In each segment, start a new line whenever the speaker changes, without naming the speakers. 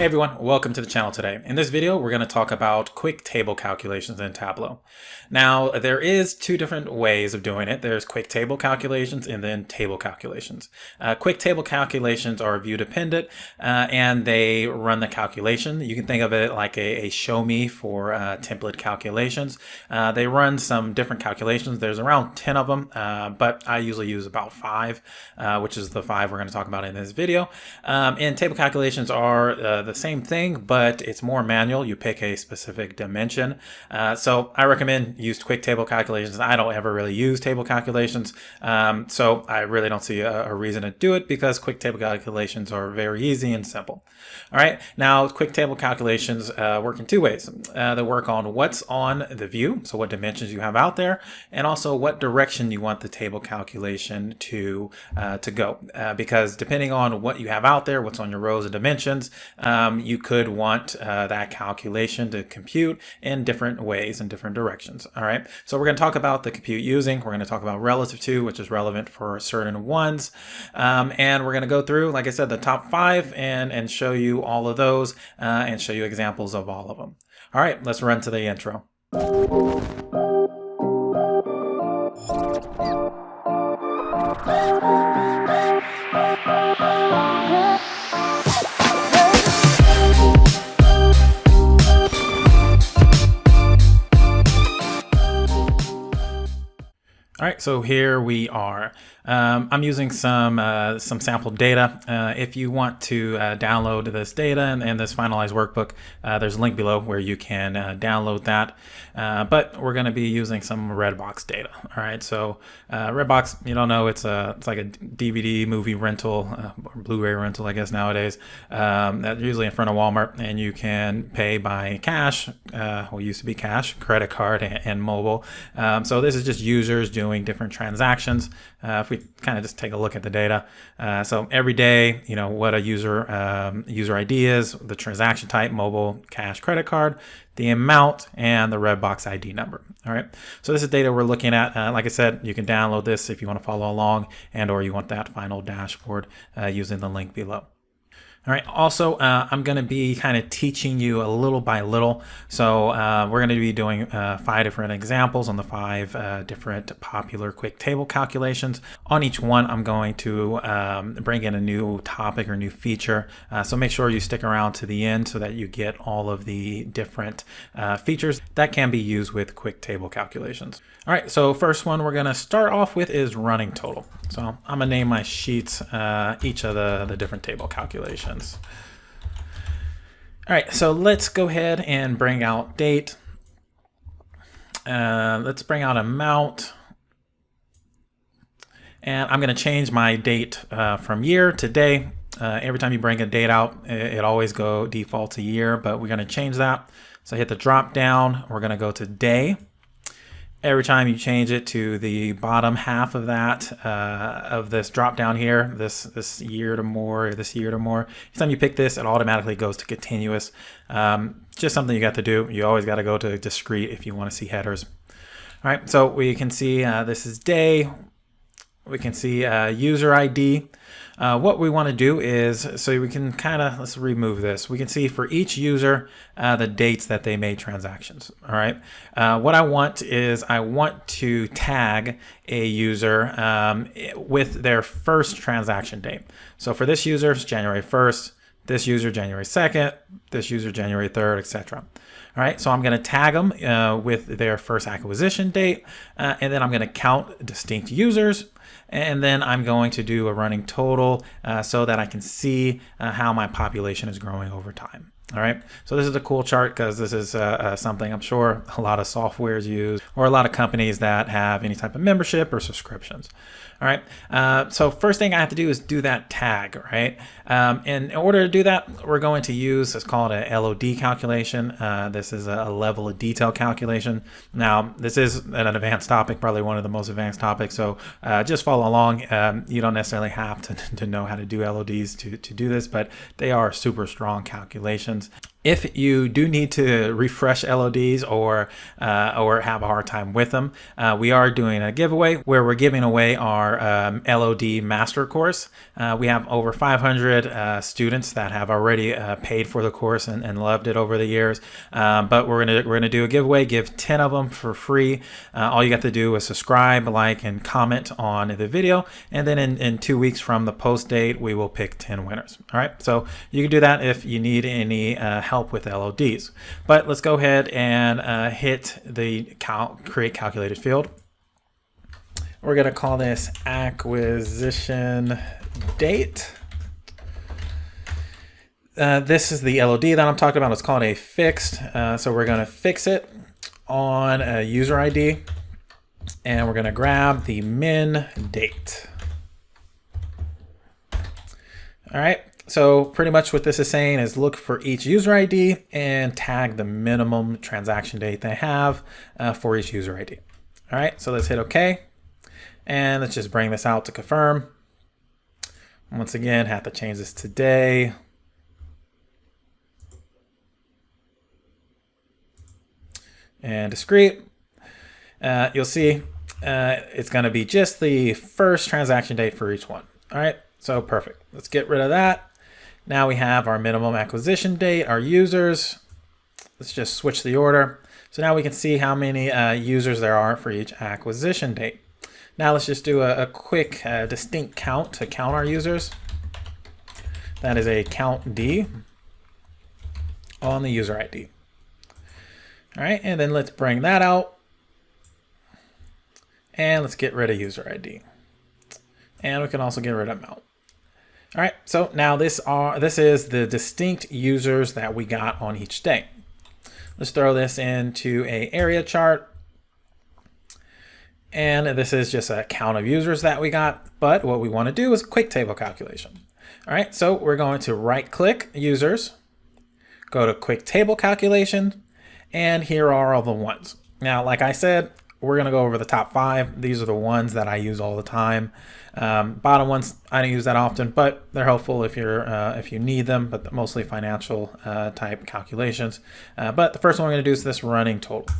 Hey everyone, welcome to the channel today. In this video, we're going to talk about quick table calculations in Tableau. Now, there is two different ways of doing it. There's quick table calculations and then table calculations. Quick table calculations are view dependent and they run the calculation. You can think of it like a show me for template calculations. They run some different calculations. There's around 10 of them, but I usually use about 5, which is the 5 we're going to talk about in this video. And table calculations are the same thing, but it's more manual. You pick a specific dimension. So I recommend use quick table calculations. I don't ever really use table calculations. So I really don't see a reason to do it because quick table calculations are very easy and simple. All right. Now quick table calculations work in two ways. They work on what's on the view. So what dimensions you have out there, and also what direction you want the table calculation to go. Because depending on what you have out there, what's on your rows and dimensions, you could want that calculation to compute in different ways and different directions. All right, so we're going to talk about the compute using. We're going to talk about relative to, which is relevant for certain ones, and we're going to go through, like I said, the top 5 and show you all of those and show you examples of all of them. All right, let's run to the intro. All right, so here we are. I'm using some sample data. If you want to download this data and this finalized workbook, there's a link below where you can download that. But we're going to be using some Redbox data. All right, so Redbox, you don't know, it's like a DVD movie rental, or Blu-ray rental, I guess nowadays. That's usually in front of Walmart, and you can pay by cash. Well, used to be cash, credit card, and mobile. So this is just users doing different transactions. If we kind of just take a look at the data, so every day, you know, what a user ID is, the transaction type, mobile, cash, credit card, the amount, and the Redbox ID number. All right, so this is data we're looking at. Like I said, you can download this if you want to follow along, and or you want that final dashboard using the link below. All right, also, I'm going to be kind of teaching you a little by little. So we're going to be doing 5 different examples on the 5 different popular quick table calculations. On each one, I'm going to bring in a new topic or new feature. So make sure you stick around to the end so that you get all of the different features that can be used with quick table calculations. All right, so first one we're going to start off with is running total. So I'm going to name my sheets each of the different table calculations. All right, so let's go ahead and bring out date. Let's bring out amount. And I'm going to change my date from year to day. Every time you bring a date out, it always default to year, but we're going to change that. So hit the drop down. We're going to go to day. Every time you change it to the bottom half of that, of this drop down here, this year to more, this year to more, each time you pick this, it automatically goes to continuous. Just something you got to do. You always got to go to discrete if you want to see headers. All right, so we can see this is day. We can see user ID. What we want to do is, so we can let's remove this. We can see for each user the dates that they made transactions. All right. What I want is I want to tag a user with their first transaction date. So for this user, it's January 1st. This user, January 2nd. This user, January 3rd, etc. All right, so I'm going to tag them with their first acquisition date, and then I'm going to count distinct users, and then I'm going to do a running total so that I can see how my population is growing over time. All right, so this is a cool chart because this is something I'm sure a lot of softwares use, or a lot of companies that have any type of membership or subscriptions. All right, so first thing I have to do is do that tag, right? And in order to do that, we're going to use, it's called a LOD calculation. This is a level of detail calculation. Now, this is an advanced topic, probably one of the most advanced topics, so just follow along. You don't necessarily have to know how to do LODs to do this, but they are super strong calculations. If you do need to refresh LODs or have a hard time with them, we are doing a giveaway where we're giving away our LOD master course. We have over 500 students that have already paid for the course and loved it over the years. But we're gonna do a giveaway, give 10 of them for free. All you got to do is subscribe, like, and comment on the video, and then in 2 weeks from the post date, we will pick 10 winners. All right, so you can do that if you need any help with LODs. But let's go ahead and hit the create calculated field. We're going to call this acquisition date. This is the LOD that I'm talking about. It's called a fixed. So we're going to fix it on a user ID, and we're going to grab the min date. All right. So pretty much what this is saying is look for each user ID and tag the minimum transaction date they have for each user ID. All right, so let's hit OK. And let's just bring this out to confirm. Once again, have to change this to day. And discrete. You'll see it's going to be just the first transaction date for each one. All right, so perfect. Let's get rid of that. Now we have our minimum acquisition date, our users. Let's just switch the order. So now we can see how many users there are for each acquisition date. Now let's just do a quick distinct count to count our users. That is a count D on the user ID. All right, and then let's bring that out. And let's get rid of user ID. And we can also get rid of amount. All right, so now this is the distinct users that we got on each day. Let's throw this into an area chart. And this is just a count of users that we got, but what we want to do is quick table calculation. All right, so we're going to right click users, go to quick table calculation, and here are all the ones. Now, like I said, we're going to go over the top 5. These are the ones that I use all the time. Bottom ones I don't use that often, but they're helpful if you need them, but mostly financial type calculations. But the first one we're going to do is this running total.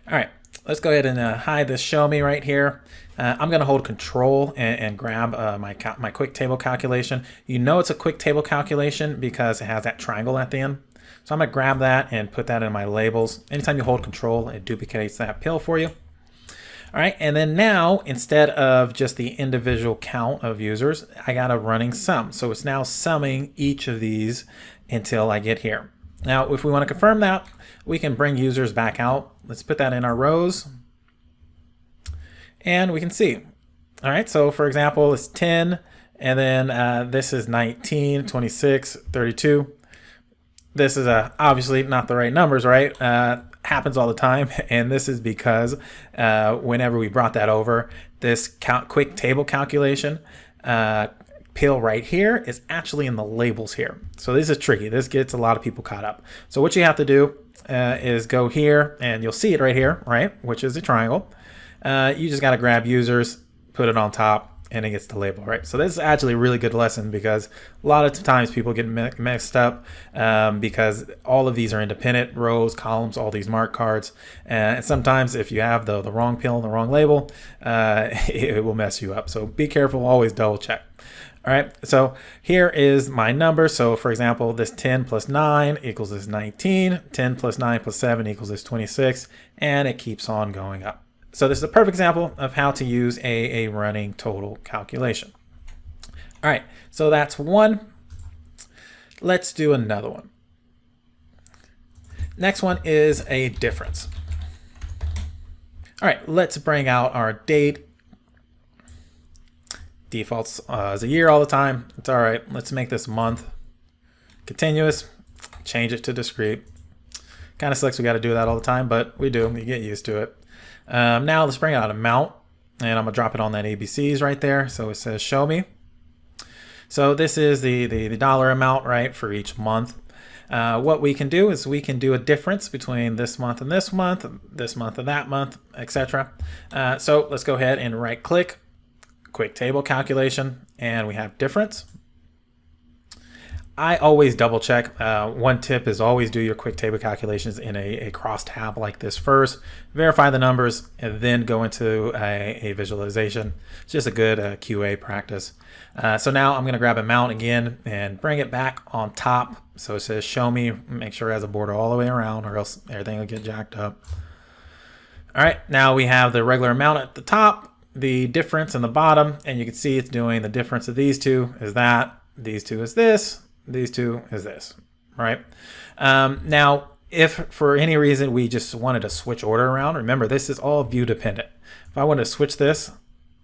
All right, let's go ahead and hide this show me right here. I'm going to hold control and grab my quick table calculation. You know it's a quick table calculation because it has that triangle at the end. So I'm going to grab that and put that in my labels. Anytime you hold control, it duplicates that pill for you. All right, and then now, instead of just the individual count of users, I got a running sum. So it's now summing each of these until I get here. Now, if we want to confirm that, we can bring users back out. Let's put that in our rows. And we can see. All right, so for example, it's 10, and then this is 19, 26, 32. This is obviously not the right numbers, right? Happens all the time, and this is because whenever we brought that over, this quick table calculation pill right here is actually in the labels here. So this is tricky. This gets a lot of people caught up. So what you have to do is go here, and you'll see it right here, right? Which is a triangle. You just got to grab users, put it on top, and it gets the label, right? So this is actually a really good lesson because a lot of times people get mixed up because all of these are independent rows, columns, all these mark cards. And sometimes if you have the wrong pill and the wrong label, it will mess you up. So be careful, always double check. All right, so here is my number. So for example, this 10 plus 9 equals this 19, 10 plus 9 plus 7 equals this 26, and it keeps on going up. So this is a perfect example of how to use a running total calculation. All right, so that's one. Let's do another one. Next one is a difference. All right, let's bring out our date. Defaults as a year all the time. It's all right. Let's make this month. Continuous, change it to discrete. Kind of sucks we got to do that all the time, but we do. You get used to it. Now let's bring out amount, and I'm gonna drop it on that ABCs right there. So it says show me. So this is the dollar amount, right, for each month. What we can do is we can do a difference between this month and this month and that month, etc. So let's go ahead and right click, quick table calculation, and we have difference. I always double check. One tip is always do your quick table calculations in a cross tab like this first, verify the numbers, and then go into a visualization. It's just a good QA practice. So now I'm going to grab amount again and bring it back on top. So it says show me, make sure it has a border all the way around or else everything will get jacked up. All right, now we have the regular amount at the top, the difference in the bottom, and you can see it's doing the difference of these two is that, these two is this, these two is this, right? Now, if for any reason we just wanted to switch order around, remember this is all view dependent. If I want to switch this,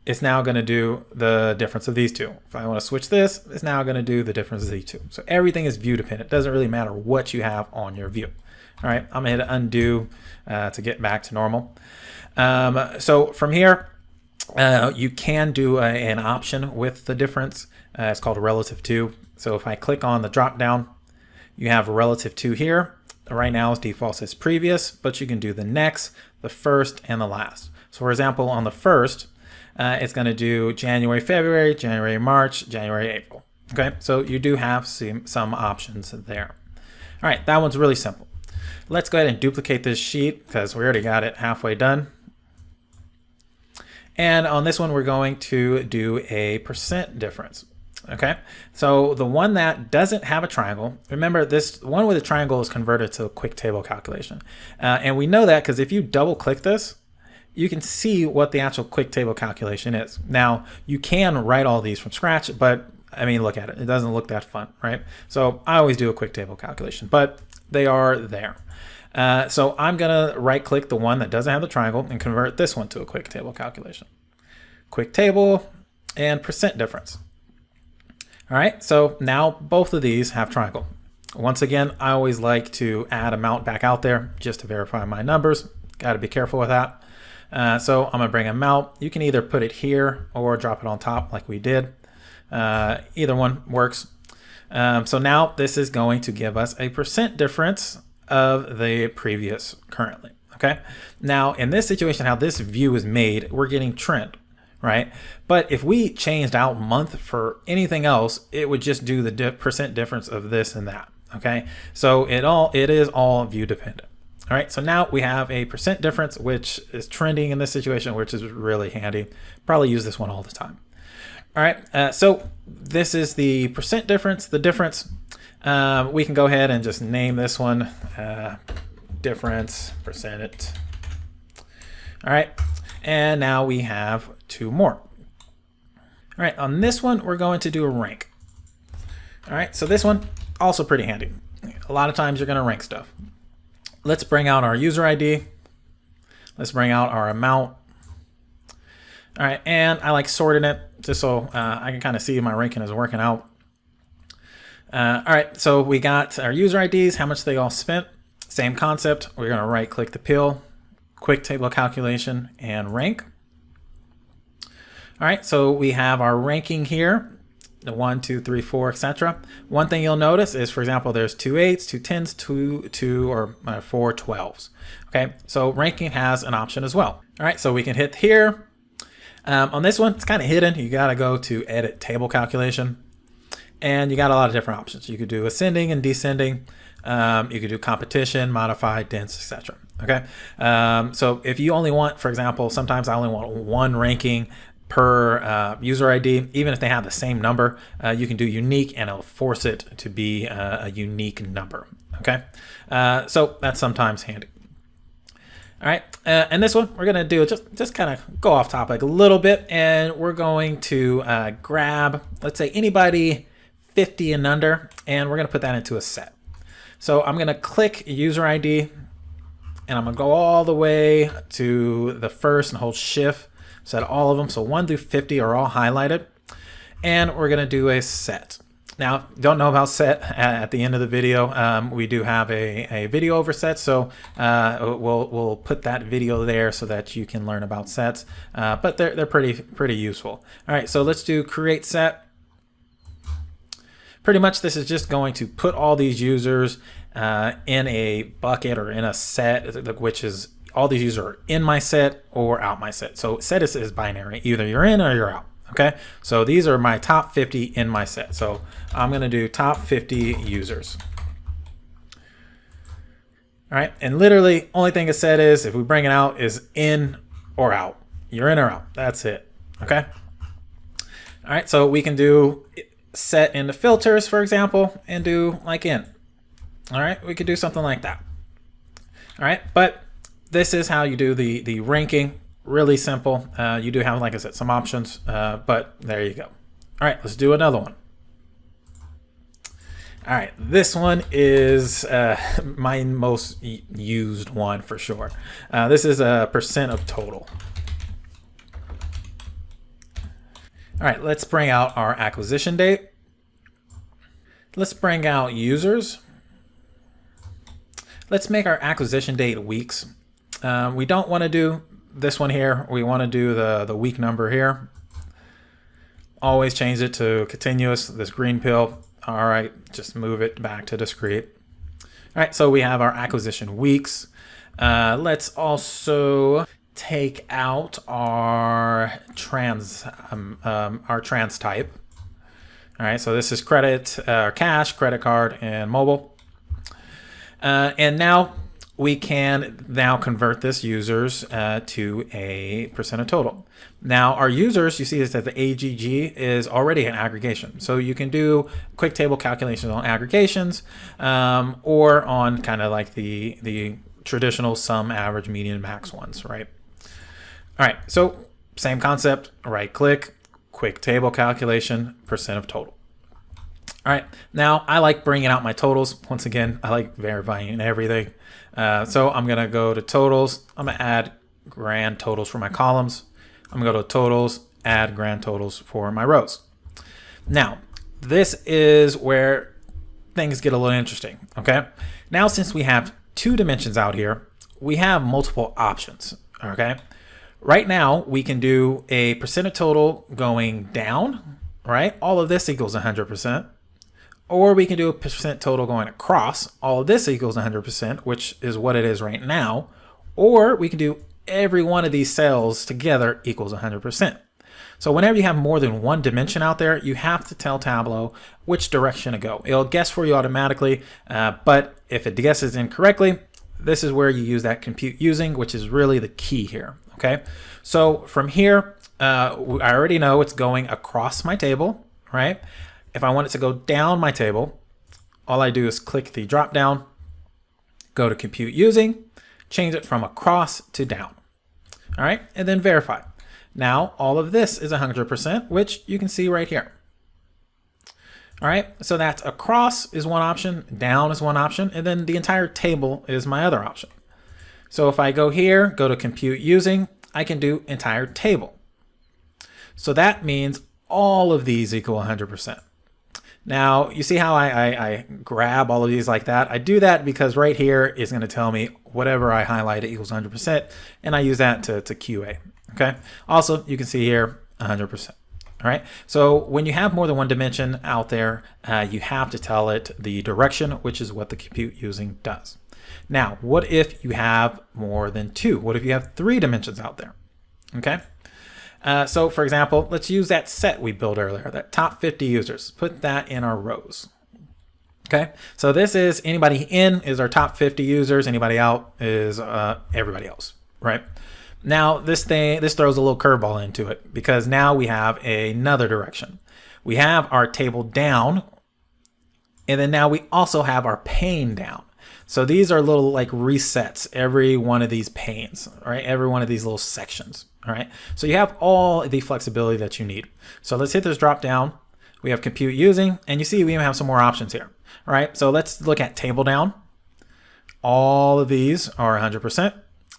it's now going to do the difference of these two. If I want to switch this, it's now going to do the difference of these two. So everything is view dependent. It doesn't really matter what you have on your view. All right, I'm going to hit undo to get back to normal. So from here, you can do an option with the difference. It's called relative to. So if I click on the drop down, you have relative to here. Right now it's default says previous, but you can do the next, the first, and the last. So for example, on the first, it's going to do January, February, January, March, January, April. Okay, so you do have some options there. All right, that one's really simple. Let's go ahead and duplicate this sheet because we already got it halfway done. And on this one, we're going to do a percent difference. Okay, so the one that doesn't have a triangle, remember this one with a triangle is converted to a quick table calculation. And we know that because if you double click this, you can see what the actual quick table calculation is. Now, you can write all these from scratch, but I mean, look at it. It doesn't look that fun, right? So I always do a quick table calculation, but they are there. So I'm going to right click the one that doesn't have the triangle and convert this one to a quick table calculation. Quick table and percent difference. All right, so now both of these have triangle. Once again, I always like to add amount back out there just to verify my numbers. Got to be careful with that. So I'm gonna bring amount. You can either put it here or drop it on top like we did. Either one works. So now this is going to give us a percent difference of the previous currently, okay? Now in this situation, how this view is made, we're getting trend, right? But if we changed out month for anything else, it would just do the percent difference of this and that, okay? So it is all view dependent. All right, so now we have a percent difference, which is trending in this situation, which is really handy. Probably use this one all the time. All right, so this is the percent difference, the difference. We can go ahead and just name this one difference percent. All right, and now we have two more. All right, on this one, we're going to do a rank. All right, so this one, also pretty handy. A lot of times you're gonna rank stuff. Let's bring out our user ID. Let's bring out our amount. All right, and I like sorting it just so I can kind of see my ranking is working out. All right, so we got our user IDs, how much they all spent. Same concept. We're gonna right click the pill, quick table calculation, and rank. All right, so we have our ranking here. The 1, 2, 3, 4, etc. One thing you'll notice is, for example, there's 2 8s, 2 10s, 2 or 4 12s. Okay, so ranking has an option as well. All right, so we can hit here. On this one, it's kind of hidden. You got to go to edit table calculation, and you got a lot of different options. You could do ascending and descending. You could do competition, modify, dense, etc. Okay, so if you only want, for example, sometimes I only want one ranking per user ID, even if they have the same number, you can do unique and it'll force it to be a unique number. Okay, so that's sometimes handy. All right, and this one we're gonna do just kind of go off topic a little bit, and we're going to grab, let's say, anybody 50 and under, and we're gonna put that into a set. So I'm gonna click user ID, and I'm gonna go all the way to the first and hold shift. Set all of them, so 1 through 50 are all highlighted, and we're gonna do a set. Now, don't know about set at the end of the video. We do have a video over sets, so we'll put that video there so that you can learn about sets. But they're pretty useful. All right, so let's do create set. Pretty much, this is just going to put all these users in a bucket or in a set, which is all these users are in my set or out my set. So set is binary, either you're in or you're out. Okay, so these are my top 50 in my set. So I'm going to do top 50 users. All right, and literally only thing it said is if we bring it out is in or out. You're in or out. That's it. Okay. All right, so we can do set into filters, for example, and do like in. All right, we could do something like that. All right, but this is how you do the ranking. Really simple. You do have, like I said, some options, but there you go. All right, let's do another one. All right, this one is my most used one for sure. This is a percent of total. All right, let's bring out our acquisition date. Let's bring out users. Let's make our acquisition date weeks. We don't want to do this one here. We want to do the week number here. Always change it to continuous, this green pill. All right, just move it back to discrete. All right, so we have our acquisition weeks. Let's also take out our trans type. All right, so this is credit, cash, credit card, and mobile. And now we can convert this users to a percent of total. Now our users, you see this that the AGG is already an aggregation. So you can do quick table calculations on aggregations or on kind of like the traditional sum, average, median, max ones, right? All right, so same concept, right click, quick table calculation, percent of total. All right, now I like bringing out my totals. Once again, I like verifying everything. So I'm gonna go to totals. I'm gonna add grand totals for my columns. I'm gonna go to totals, add grand totals for my rows. Now, this is where things get a little interesting, okay? Now, since we have 2 dimensions out here, we have multiple options, okay? Right now, we can do a percent of total going down, right? All of this equals 100%. Or we can do a percent total going across. All of this equals 100%, which is what it is right now. Or we can do every one of these cells together equals 100%. So whenever you have more than one dimension out there, you have to tell Tableau which direction to go. It'll guess for you automatically, but if it guesses incorrectly, this is where you use that compute using, which is really the key here, okay? So from here, I already know it's going across my table, right? If I want it to go down my table, all I do is click the drop down, go to compute using, change it from across to down. All right, and then verify. Now all of this is 100%, which you can see right here. All right, so that's across is one option, down is one option, and then the entire table is my other option. So if I go here, go to compute using, I can do entire table. So that means all of these equal 100%. Now, you see how I grab all of these like that? I do that because right here is going to tell me whatever I highlight equals 100%, and I use that to QA, okay? Also, you can see here 100%, all right? So when you have more than one dimension out there, you have to tell it the direction, which is what the compute using does. Now, what if you have more than 2? What if you have 3 dimensions out there, okay? So for example, let's use that set we built earlier, that top 50 users, put that in our rows. Okay, so this is anybody in is our top 50 users, anybody out is everybody else, right? Now this throws a little curveball into it because now we have another direction. We have our table down, and then now we also have our pane down. So these are little like resets, every one of these panes, right? Every one of these little sections, all right? So you have all the flexibility that you need. So let's hit this drop down. We have compute using, and you see we even have some more options here, all right? So let's look at table down. All of these are 100%.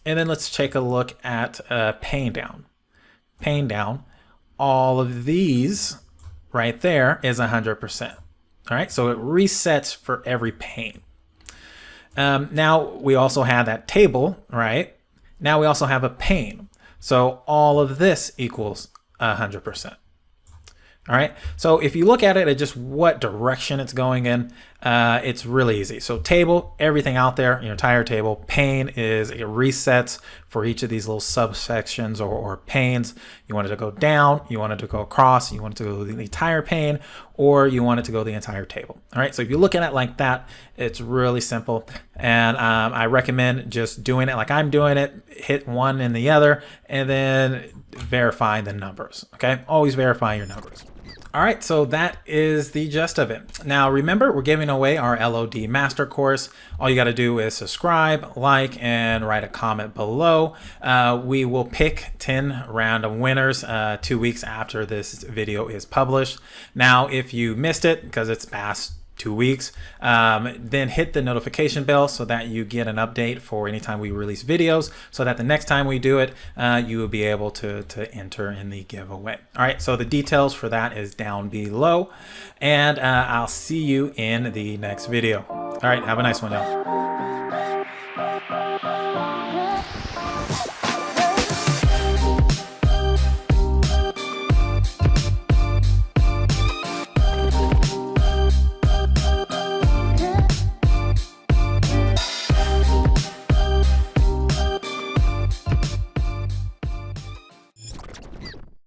And then let's take a look at pane down. Pane down, all of these right there is 100%, all right? So it resets for every pane. Now we also have that table, right? Now we also have a pane. So all of this equals 100%. All right. So if you look at it at just what direction it's going in, It's really easy. So table, everything out there, your entire table. Pane is it resets for each of these little subsections or panes. You want it to go down, you want it to go across, you want it to go the entire pane, or you want it to go the entire table. All right, so if you look at it like that, it's really simple. And I recommend just doing it like I'm doing it, hit one and the other, and then verify the numbers. Okay, always verify your numbers. All right, so that is the gist of it. Now, remember, we're giving away our LOD Master Course. All you got to do is subscribe, like, and write a comment below. We will pick 10 random winners 2 weeks after this video is published. Now, if you missed it because it's past 2 weeks, then hit the notification bell so that you get an update for anytime we release videos, so that the next time we do it, you will be able to enter in the giveaway. All right, so the details for that is down below, and I'll see you in the next video. All right, have a nice one, y'all.